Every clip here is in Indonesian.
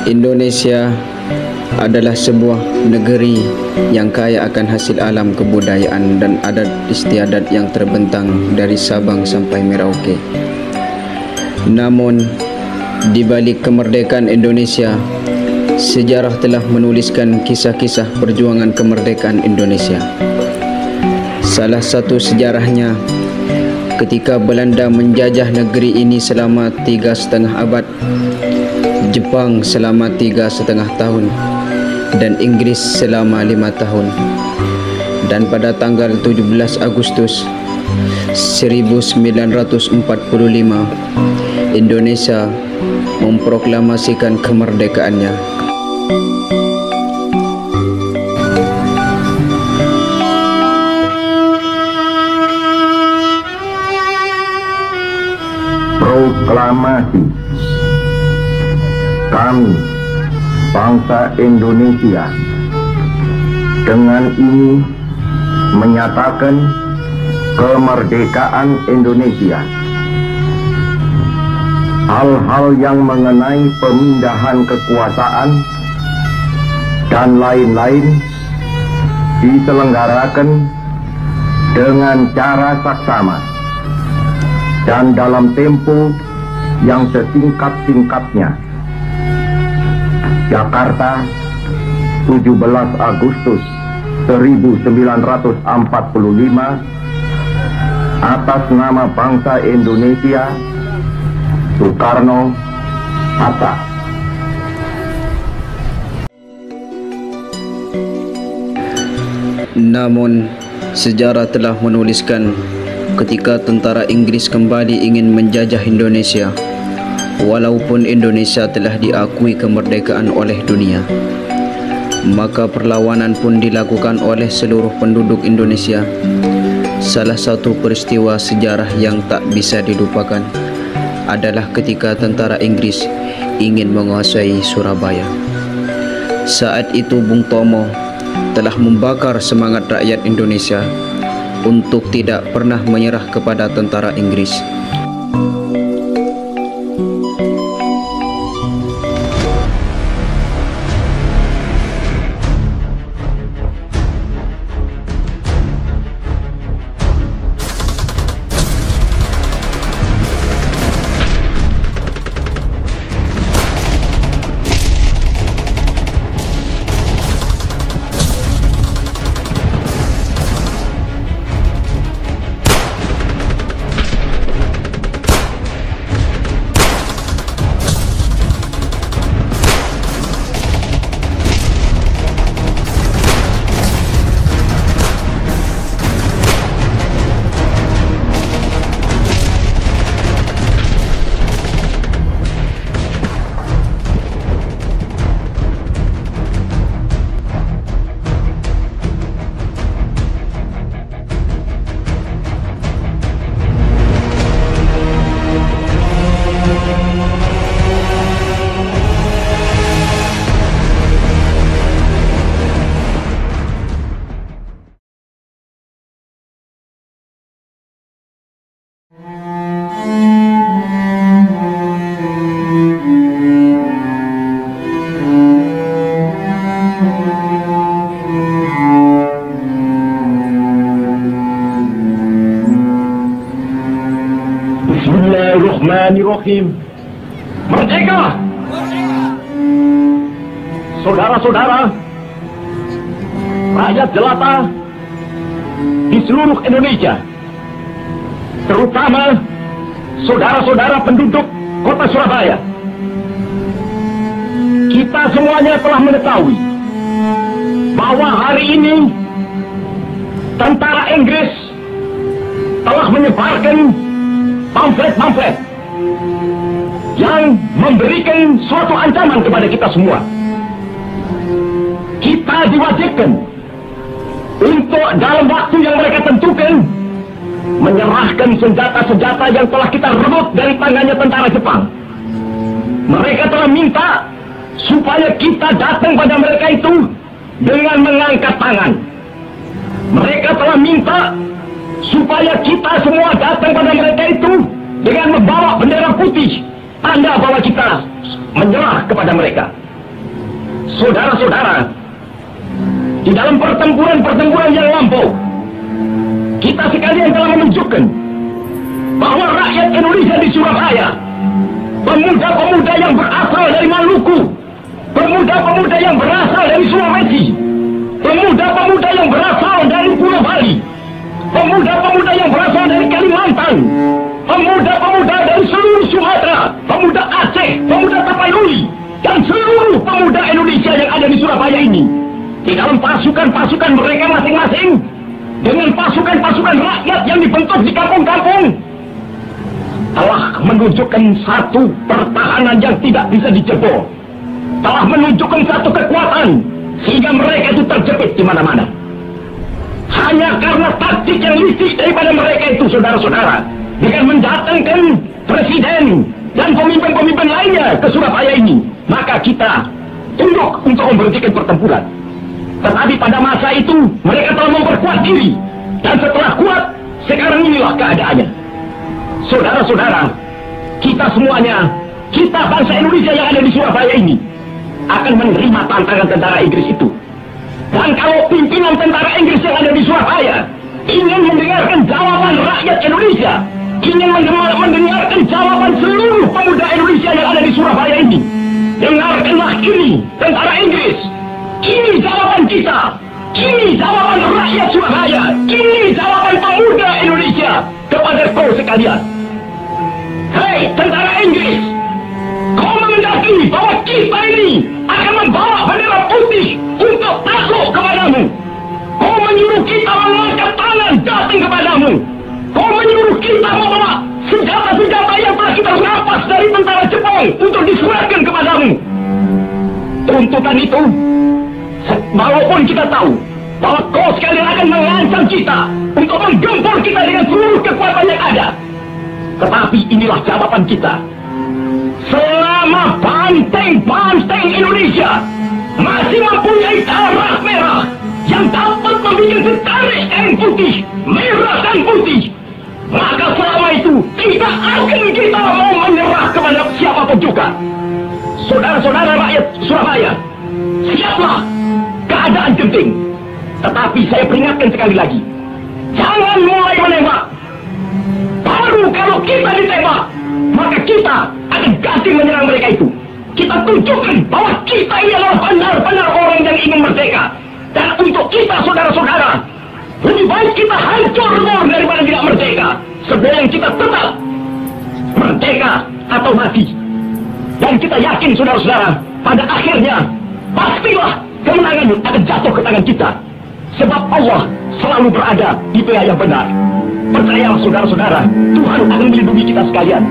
Indonesia adalah sebuah negeri yang kaya akan hasil alam, kebudayaan dan adat istiadat yang terbentang dari Sabang sampai Merauke. Namun, di balik kemerdekaan Indonesia, sejarah telah menuliskan kisah-kisah perjuangan kemerdekaan Indonesia. Salah satu sejarahnya, ketika Belanda menjajah negeri ini selama 3,5 abad, Jepang selama 3,5 tahun, dan Inggris selama 5 tahun. Dan pada tanggal 17 Agustus 1945, Indonesia memproklamasikan kemerdekaannya. Proklamasi. Kami, bangsa Indonesia, dengan ini menyatakan kemerdekaan Indonesia. Hal-hal yang mengenai pemindahan kekuasaan dan lain-lain diselenggarakan dengan cara saksama dan dalam tempo yang sesingkat-singkatnya. Jakarta, 17 Agustus 1945, atas nama bangsa Indonesia, Soekarno, Hatta. Namun, sejarah telah menuliskan ketika tentara Inggris kembali ingin menjajah Indonesia, walaupun Indonesia telah diakui kemerdekaan oleh dunia, maka perlawanan pun dilakukan oleh seluruh penduduk Indonesia. Salah satu peristiwa sejarah yang tak bisa dilupakan adalah ketika tentara Inggris ingin menguasai Surabaya. Saat itu Bung Tomo telah membakar semangat rakyat Indonesia untuk tidak pernah menyerah kepada tentara Inggris. Bismillahirrahmanirrahim. Merdeka! Saudara-saudara, rakyat jelata di seluruh Indonesia, terutama saudara-saudara penduduk kota Surabaya, kita semuanya telah mengetahui bahwa hari ini tentara Inggris telah menyebarkan pamflet-pamflet yang memberikan suatu ancaman kepada kita semua. Kita diwajibkan untuk dalam waktu yang mereka tentukan menyerahkan senjata-senjata yang telah kita rebut dari tangannya tentara Jepang. Mereka telah minta supaya kita datang pada mereka itu dengan mengangkat tangan. Mereka telah minta supaya kita semua datang pada mereka itu dengan membawa bendera putih tanda bahwa kita menyerah kepada mereka. Saudara-saudara, di dalam pertempuran-pertempuran yang lampau, kita sekalian telah menunjukkan bahwa rakyat Indonesia di Surabaya, pemuda-pemuda yang berasal dari Maluku, pemuda-pemuda yang berasal dari Sulawesi, pemuda-pemuda yang berasal dari Pulau Bali, pemuda-pemuda yang berasal dari Kalimantan, pemuda-pemuda dari seluruh Sumatera, pemuda Aceh, pemuda Tapanuli, dan seluruh pemuda Indonesia yang ada di Surabaya ini, di dalam pasukan-pasukan mereka masing-masing, dengan pasukan-pasukan rakyat yang dibentuk di kampung-kampung, telah menunjukkan satu pertahanan yang tidak bisa dijebol, telah menunjukkan satu kekuatan sehingga mereka itu terjepit di mana-mana. Hanya karena taktik yang licik daripada mereka itu, saudara-saudara, dengan mendatangkan presiden dan pemimpin-pemimpin lainnya ke Surabaya ini, maka kita tunduk untuk memberhentikan pertempuran. Tetapi pada masa itu mereka telah memperkuat diri, dan setelah kuat, sekarang inilah keadaannya. Saudara-saudara, kita semuanya, kita bangsa Indonesia yang ada di Surabaya ini, akan menerima tantangan tentara Inggris itu. Dan kalau pimpinan tentara Inggris yang ada di Surabaya ingin mendengarkan jawaban rakyat Indonesia, ingin mendengarkan jawaban seluruh pemuda Indonesia yang ada di Surabaya ini, dengarkanlah ini, tentara Inggris. Ini jawaban kita, ini jawaban rakyat Surabaya, ini jawaban pemuda Indonesia kepada kau sekalian. Hei tentara Inggris, kau menghendaki bahwa kita ini akan membawa bendera putih untuk takluk kepadamu. Kau menyuruh kita mengangkat tangan datang kepadamu. Kau menyuruh kita membawa senjata-senjata yang telah kita rampas dari tentara Jepang untuk diserahkan kepadamu. Tuntutan itu, walaupun kita tahu bahwa kau sekalian akan mengancam kita untuk menggempur kita dengan seluruh kekuatan yang ada, tetapi inilah jawaban kita. Selama banteng-banteng Indonesia masih mempunyai darah merah yang dapat membuat setarik kain putih, merah dan putih, maka selama itu tidak akan kita mau menyerah kepada siapapun juga. Saudara-saudara rakyat Surabaya, siaplah, keadaan genting. Tetapi saya peringatkan sekali lagi, jangan mulai menembak. Baru kalau kita ditembak, maka kita akan ganti menyerang mereka itu. Kita tunjukkan bahwa kita ini adalah benar-benar orang yang ingin merdeka. Dan untuk kita, saudara-saudara, lebih baik kita hancur daripada tidak merdeka, sebelum kita tetap merdeka atau mati. Dan kita yakin, saudara-saudara, pada akhirnya pastilah kemenangan akan jatuh ke tangan kita, sebab Allah selalu berada di pihak yang benar. Percayalah, saudara-saudara, Tuhan akan melindungi kita sekalian.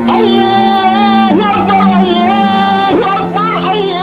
Allahu Akbar, Allahu Akbar, Allahu Akbar.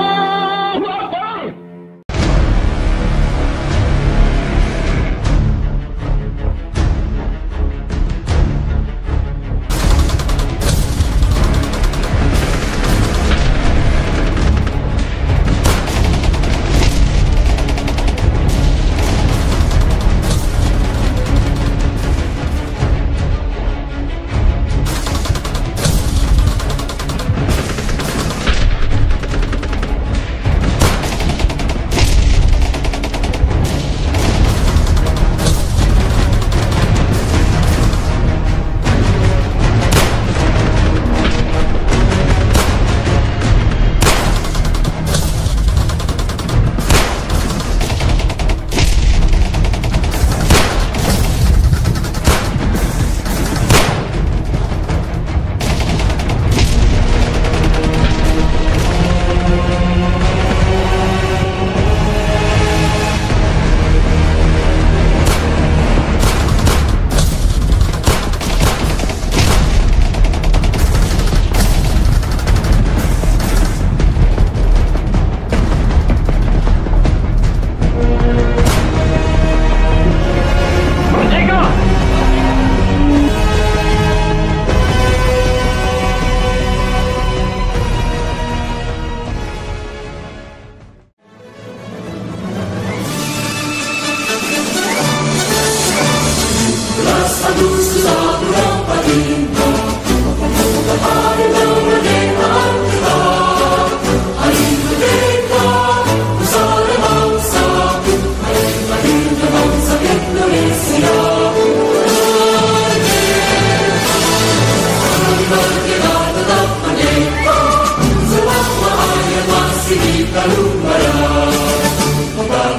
Palu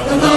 Mara,